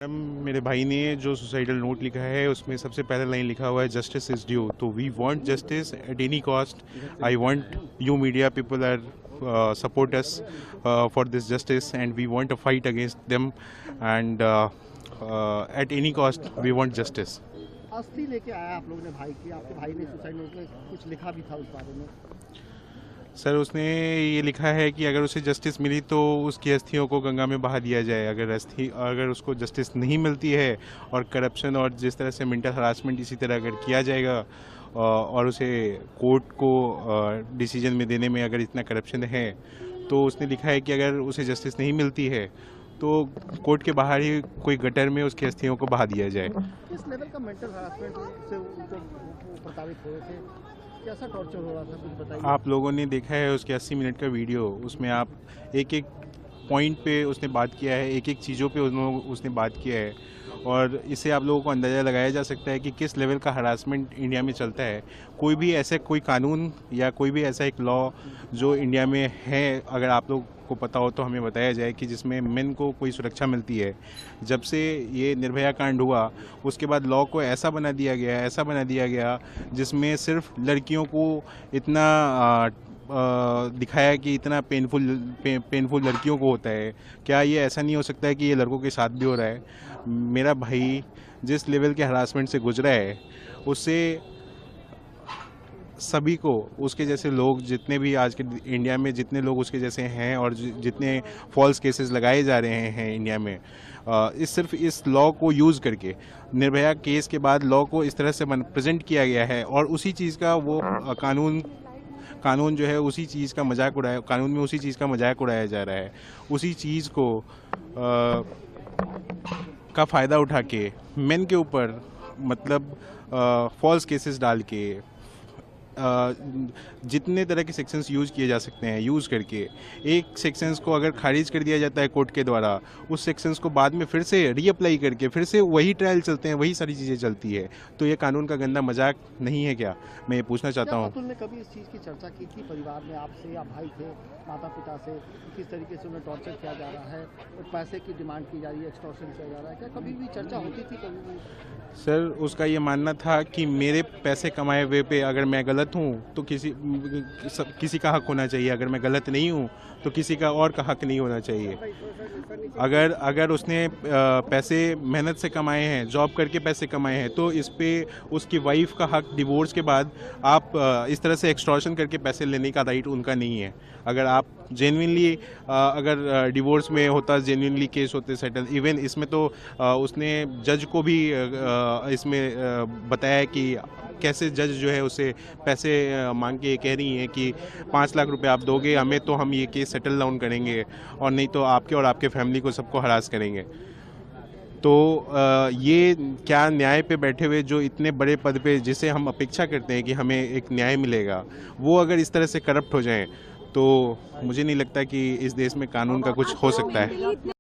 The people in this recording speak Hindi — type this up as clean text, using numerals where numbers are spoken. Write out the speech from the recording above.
मैम, मेरे भाई ने जो सुसाइडल नोट लिखा है उसमें सबसे पहला लाइन लिखा हुआ है जस्टिस इज ड्यू। तो we want justice at any cost. I want you media people are support us for this justice and we want a fight against them and at any cost we want justice. अस्थि लेके आया आप लोगों ने भाई की, आपके भाई ने सुसाइड नोट में कुछ लिखा भी था उस बारे में। सर, उसने ये लिखा है कि अगर उसे जस्टिस मिली तो उसकी अस्थियों को गंगा में बहा दिया जाए। अगर उसको जस्टिस नहीं मिलती है और करप्शन और जिस तरह से मेंटल हरासमेंट इसी तरह अगर किया जाएगा और उसे कोर्ट को डिसीजन में देने में अगर इतना करप्शन है, तो उसने लिखा है कि अगर उसे जस्टिस नहीं मिलती है तो कोर्ट के बाहर ही कोई गटर में उसकी अस्थियों को बहा दिया जाए। किस लेवल का मेंटल हरासमेंट से उनको प्रताड़ित हो रहे थे, कैसा टॉर्चर हो रहा था, कुछ बताइए। आप लोगों ने देखा है उसके 80 मिनट का वीडियो, उसमें आप एक एक पॉइंट पे उसने बात किया है, एक एक चीज़ों पे उसने बात किया है और इससे आप लोगों को अंदाज़ा लगाया जा सकता है कि किस लेवल का हरासमेंट इंडिया में चलता है। कोई कानून या कोई भी ऐसा एक लॉ जो इंडिया में है, अगर आप लोग को पता हो तो हमें बताया जाए कि जिसमें मेन को कोई सुरक्षा मिलती है। जब से ये निर्भया कांड हुआ उसके बाद लॉ को ऐसा बना दिया गया जिसमें सिर्फ लड़कियों को इतना दिखाया कि इतना पेनफुल लड़कियों को होता है। क्या ये ऐसा नहीं हो सकता है कि ये लड़कों के साथ भी हो रहा है? मेरा भाई जिस लेवल के हरासमेंट से गुजरा है उससे सभी को, उसके जैसे लोग जितने भी आज के इंडिया में जितने लोग उसके जैसे हैं और जितने फॉल्स केसेस लगाए जा रहे हैं इंडिया में, सिर्फ इस लॉ को यूज़ करके निर्भया केस के बाद लॉ को इस तरह से प्रेजेंट किया गया है और उसी चीज़ का वो कानून जो है उसी चीज़ का मजाक उड़ाया, कानून में उसी चीज़ का मजाक उड़ाया जा रहा है। उसी चीज़ को का फ़ायदा उठा के मेन के ऊपर मतलब फॉल्स केसेस डाल के जितने तरह के सेक्शंस यूज़ किए जा सकते हैं यूज़ करके एक सेक्शंस को अगर खारिज कर दिया जाता है कोर्ट के द्वारा, उस सेक्शंस को बाद में फिर से रीअप्लाई करके फिर से वही ट्रायल चलते हैं, वही सारी चीज़ें चलती है। तो ये कानून का गंदा मजाक नहीं है क्या? मैं ये पूछना चाहता हूँ। अतुल ने कभी इस चीज़ की चर्चा की थी परिवार में आपसे, या भाई थे माता पिता से, किस तरीके से उन्हें टॉर्चर किया जा रहा है और पैसे की डिमांड की जा रही है, एक्सटॉर्शन किया जा रहा है, क्या कभी भी चर्चा होती थी कभी भी? सर, उसका ये मानना था कि मेरे पैसे कमाए हुए पे अगर मैं गलत हूँ तो किसी का हक होना चाहिए, अगर मैं गलत नहीं हूँ तो किसी का और का हक नहीं होना चाहिए। अगर उसने पैसे मेहनत से कमाए हैं, जॉब करके पैसे कमाए हैं, तो इस पे उसकी वाइफ का हक डिवोर्स के बाद आप इस तरह से एक्सटॉर्शन करके पैसे लेने का राइट उनका नहीं है। अगर आप जेन्युइनली अगर डिवोर्स में होता, जेन्युइनली केस होते सेटल, इवन इसमें तो उसने जज को भी इसमें बताया कि कैसे जज जो है उसे पैसे मांग के कह रही हैं कि 5 लाख रुपए आप दोगे हमें तो हम ये केस सेटल डाउन करेंगे और नहीं तो आपके और आपके फैमिली को सबको हरास करेंगे। तो ये क्या न्याय पे बैठे हुए जो इतने बड़े पद पे जिसे हम अपेक्षा करते हैं कि हमें एक न्याय मिलेगा, वो अगर इस तरह से करप्ट हो जाएं तो मुझे नहीं लगता कि इस देश में कानून का कुछ हो सकता है।